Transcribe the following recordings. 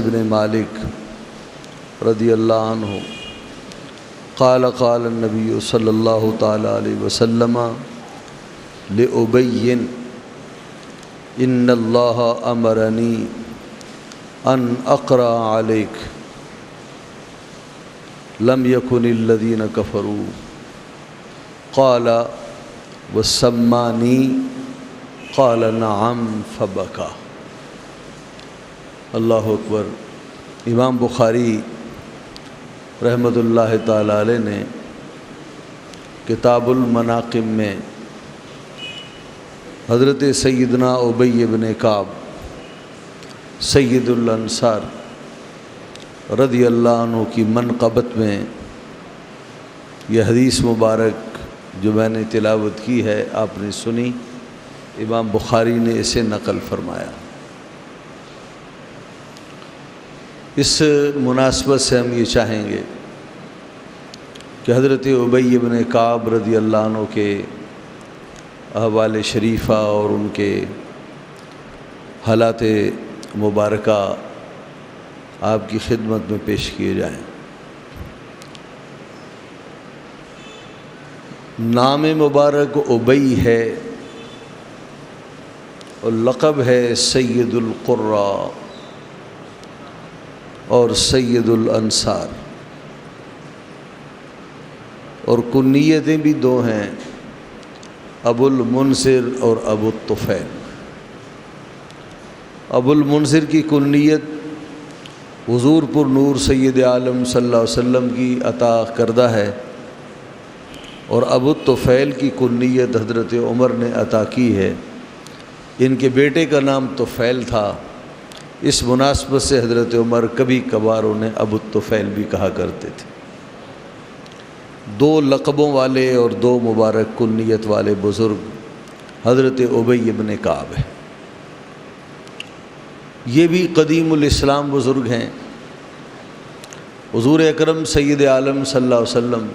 بن مالک رضی اللہ عنہ قال قال النبی صلی اللہ تعالی علیہ وسلم لأبی ان اللہ امرنی ان اقرأ علیک لم یکن الذین کفروا قال وسمانی قال نعم فبکا۔ اللہ اکبر۔ امام بخاری رحمۃ اللہ تعالی علیہ نے کتاب المناقب میں حضرت سیدنا ابی بن کعب سید الانصار رضی اللہ عنہ کی منقبت میں یہ حدیث مبارک جو میں نے تلاوت کی ہے آپ نے سنی، امام بخاری نے اسے نقل فرمایا۔ اس مناسبت سے ہم یہ چاہیں گے کہ حضرت ابی بن کعب رضی اللہ عنہ کے احوال شریفہ اور ان کے حالات مبارکہ آپ کی خدمت میں پیش کیے جائیں۔ نام مبارک ابی ہے اور لقب ہے سید القراء اور سید الانصار، اور کنیتیں بھی دو ہیں، ابو المنذر اور ابو الطفیل۔ ابو المنذر کی کنیت حضور پر نور سید عالم صلی اللہ علیہ وسلم کی عطا کردہ ہے، اور ابو الطفیل کی کنیت حضرت عمر نے عطا کی ہے۔ ان کے بیٹے کا نام طفیل تھا، اس مناسبت سے حضرت عمر کبھی کبھار انہیں ابو الطفیل بھی کہا کرتے تھے۔ دو لقبوں والے اور دو مبارک کنیت والے بزرگ حضرت ابی بن کعب ہیں۔ یہ بھی قدیم الاسلام بزرگ ہیں۔ حضور اکرم سید عالم صلی اللہ علیہ وسلم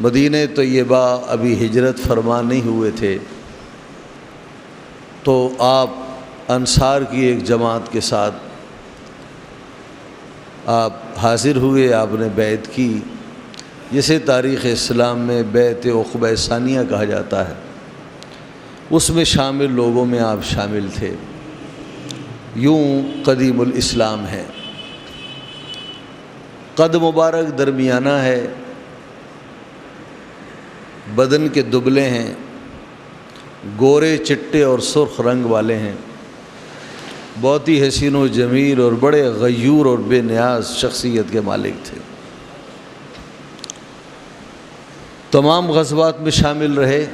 مدینہ طیبہ ابھی ہجرت فرما نہیں ہوئے تھے، تو آپ انصار کی ایک جماعت کے ساتھ آپ حاضر ہوئے، آپ نے بیعت کی، جسے تاریخ اسلام میں بیعت عقبہ ثانیہ کہا جاتا ہے۔ اس میں شامل لوگوں میں آپ شامل تھے۔ یوں قدیم الاسلام ہے۔ قد مبارک درمیانہ ہے، بدن کے دبلے ہیں، گورے چٹے اور سرخ رنگ والے ہیں، بہت ہی حسین و جمیل اور بڑے غیور اور بے نیاز شخصیت کے مالک تھے۔ تمام غزوات میں شامل رہے،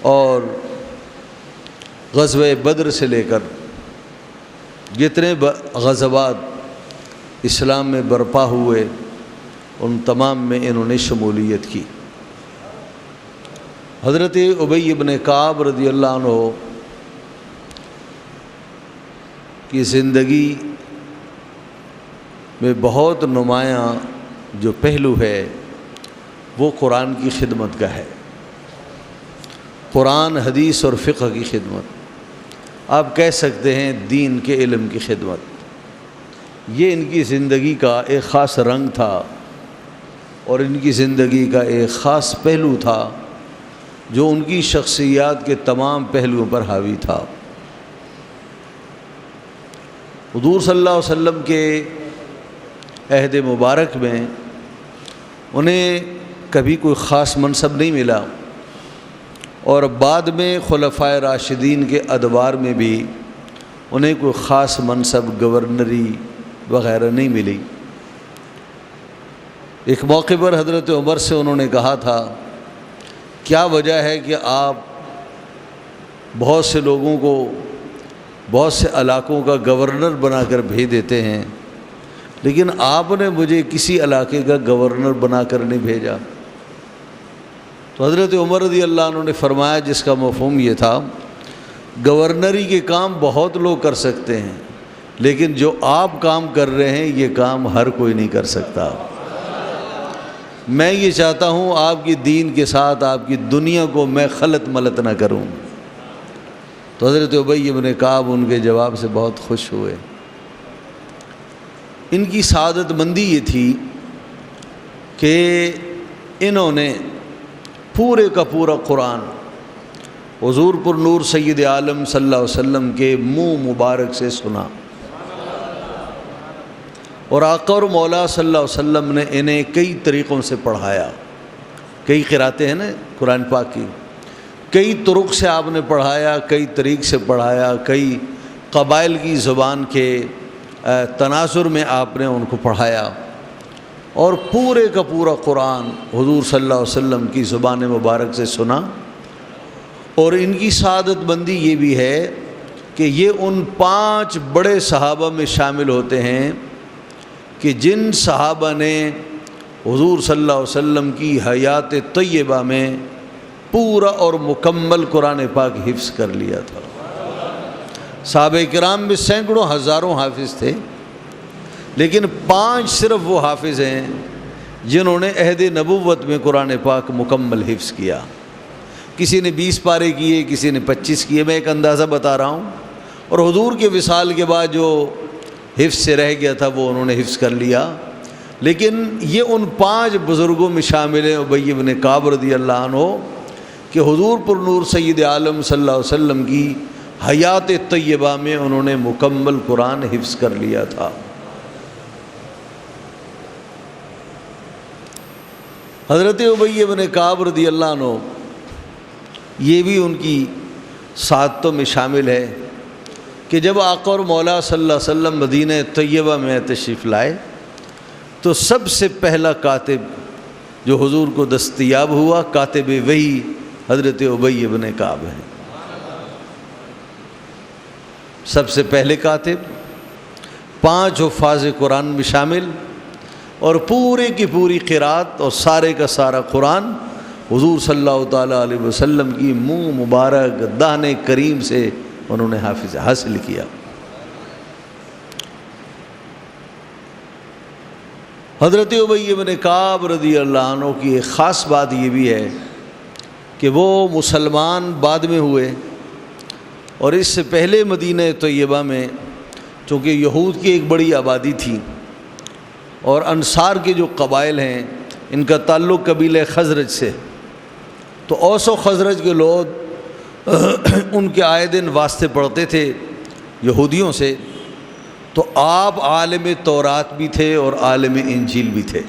اور غزوہ بدر سے لے کر جتنے غزوات اسلام میں برپا ہوئے ان تمام میں انہوں نے شمولیت کی۔ حضرت ابی بن کعب رضی اللہ عنہ کی زندگی میں بہت نمایاں جو پہلو ہے وہ قرآن کی خدمت کا ہے، قرآن حدیث اور فقہ کی خدمت، آپ کہہ سکتے ہیں دین کے علم کی خدمت۔ یہ ان کی زندگی کا ایک خاص رنگ تھا، اور ان کی زندگی کا ایک خاص پہلو تھا جو ان کی شخصیات کے تمام پہلوؤں پر حاوی تھا۔ حضور صلی اللہ علیہ وسلم کے عہد مبارک میں انہیں کبھی کوئی خاص منصب نہیں ملا، اور بعد میں خلفائے راشدین کے ادوار میں بھی انہیں کوئی خاص منصب گورنری وغیرہ نہیں ملی۔ ایک موقع پر حضرت عمر سے انہوں نے کہا تھا، کیا وجہ ہے کہ آپ بہت سے لوگوں کو بہت سے علاقوں کا گورنر بنا کر بھیج دیتے ہیں، لیکن آپ نے مجھے کسی علاقے کا گورنر بنا کر نہیں بھیجا؟ تو حضرت عمر رضی اللہ عنہ نے فرمایا، جس کا مفہوم یہ تھا، گورنری کے کام بہت لوگ کر سکتے ہیں، لیکن جو آپ کام کر رہے ہیں یہ کام ہر کوئی نہیں کر سکتا۔ میں یہ چاہتا ہوں آپ کی دین کے ساتھ آپ کی دنیا کو میں خلط ملط نہ کروں۔ تو حضرت ابی بن کعب ان کے جواب سے بہت خوش ہوئے۔ ان کی سعادت مندی یہ تھی کہ انہوں نے پورے کا پورا قرآن حضور پر نور سید عالم صلی اللہ علیہ وسلم کے منہ مبارک سے سنا، اور آقا اور مولا صلی اللہ علیہ وسلم نے انہیں کئی طریقوں سے پڑھایا۔ کئی قراتیں ہیں نا قرآن پاک کی، کئی طرق سے آپ نے پڑھایا، کئی طریق سے پڑھایا، کئی قبائل کی زبان کے تناظر میں آپ نے ان کو پڑھایا، اور پورے کا پورا قرآن حضور صلی اللہ علیہ وسلم کی زبان مبارک سے سنا۔ اور ان کی سعادت مندی یہ بھی ہے کہ یہ ان 5 بڑے صحابہ میں شامل ہوتے ہیں کہ جن صحابہ نے حضور صلی اللہ علیہ وسلم کی حیات طیبہ میں پورا اور مکمل قرآن پاک حفظ کر لیا تھا۔ صحابہ کرام میں سینکڑوں ہزاروں حافظ تھے، لیکن 5 صرف وہ حافظ ہیں جنہوں نے عہد نبوت میں قرآن پاک مکمل حفظ کیا۔ کسی نے 20 پارے کیے، کسی نے 25 کیے، میں ایک اندازہ بتا رہا ہوں، اور حضور کے وصال کے بعد جو حفظ سے رہ گیا تھا وہ انہوں نے حفظ کر لیا۔ لیکن یہ ان 5 بزرگوں میں شامل ہیں ابی بن کعب رضی اللہ عنہ کہ حضور پر نور سید عالم صلی اللہ علیہ وسلم کی حیات طیبہ میں انہوں نے مکمل قرآن حفظ کر لیا تھا۔ حضرت ابی بن کعب رضی اللہ عنہ یہ بھی ان کی سعادتوں میں شامل ہے کہ جب آقا اور مولا صلی اللہ علیہ وسلم مدینہ طیبہ میں تشریف لائے تو سب سے پہلا کاتب جو حضور کو دستیاب ہوا، کاتب وحی حضرت ابی بن کعب ہیں۔ سب سے پہلے کاتب، 5 حفاظ قرآن میں شامل، اور پورے کی پوری قرات اور سارے کا سارا قرآن حضور صلی اللہ تعالیٰ علیہ وسلم کی منہ مبارک دہن کریم سے انہوں نے حاصل کیا۔ حضرت ابی بن کعب رضی اللہ عنہ کی ایک خاص بات یہ بھی ہے کہ وہ مسلمان بعد میں ہوئے، اور اس سے پہلے مدینہ طیبہ میں چونکہ یہود کی ایک بڑی آبادی تھی، اور انصار کے جو قبائل ہیں ان کا تعلق قبیلہ خزرج سے، تو اوس و خزرج کے لوگ ان کے آئے دن واسطے پڑھتے تھے یہودیوں سے، تو آپ عالم تورات بھی تھے اور عالم انجیل بھی تھے۔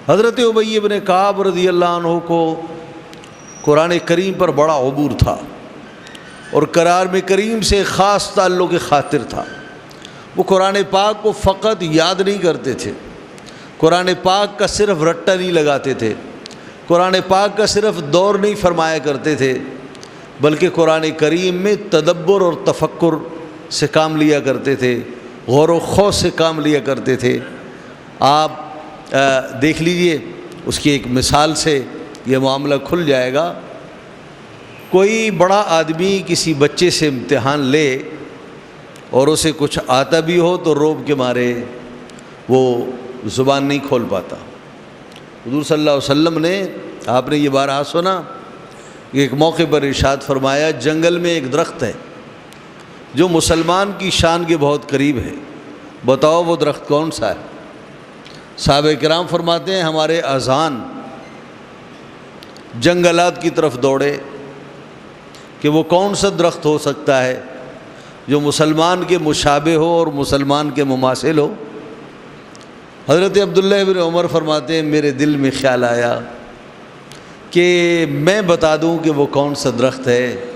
حضرت ابی بن کعب رضی اللہ عنہ کو قرآن کریم پر بڑا عبور تھا، اور قرآن کریم سے خاص تعلق خاطر تھا۔ وہ قرآن پاک کو فقط یاد نہیں کرتے تھے، قرآن پاک کا صرف رٹا نہیں لگاتے تھے، قرآن پاک کا صرف دور نہیں فرمایا کرتے تھے، بلکہ قرآن کریم میں تدبر اور تفکر سے کام لیا کرتے تھے، غور و خوض سے کام لیا کرتے تھے۔ آپ دیکھ لیجئے، اس کی ایک مثال سے یہ معاملہ کھل جائے گا۔ کوئی بڑا آدمی کسی بچے سے امتحان لے اور اسے کچھ آتا بھی ہو تو روب کے مارے وہ زبان نہیں کھول پاتا۔ حضور صلی اللہ علیہ وسلم نے، آپ نے یہ بارہا سنا، ایک موقع پر ارشاد فرمایا، جنگل میں ایک درخت ہے جو مسلمان کی شان کے بہت قریب ہے، بتاؤ وہ درخت کون سا ہے؟ صحابہ کرام فرماتے ہیں ہمارے اذان جنگلات کی طرف دوڑے کہ وہ کون سا درخت ہو سکتا ہے جو مسلمان کے مشابہ ہو اور مسلمان کے مماثل ہو۔ حضرت عبداللہ بن عمر فرماتے ہیں میرے دل میں خیال آیا کہ میں بتا دوں کہ وہ کون سا درخت ہے،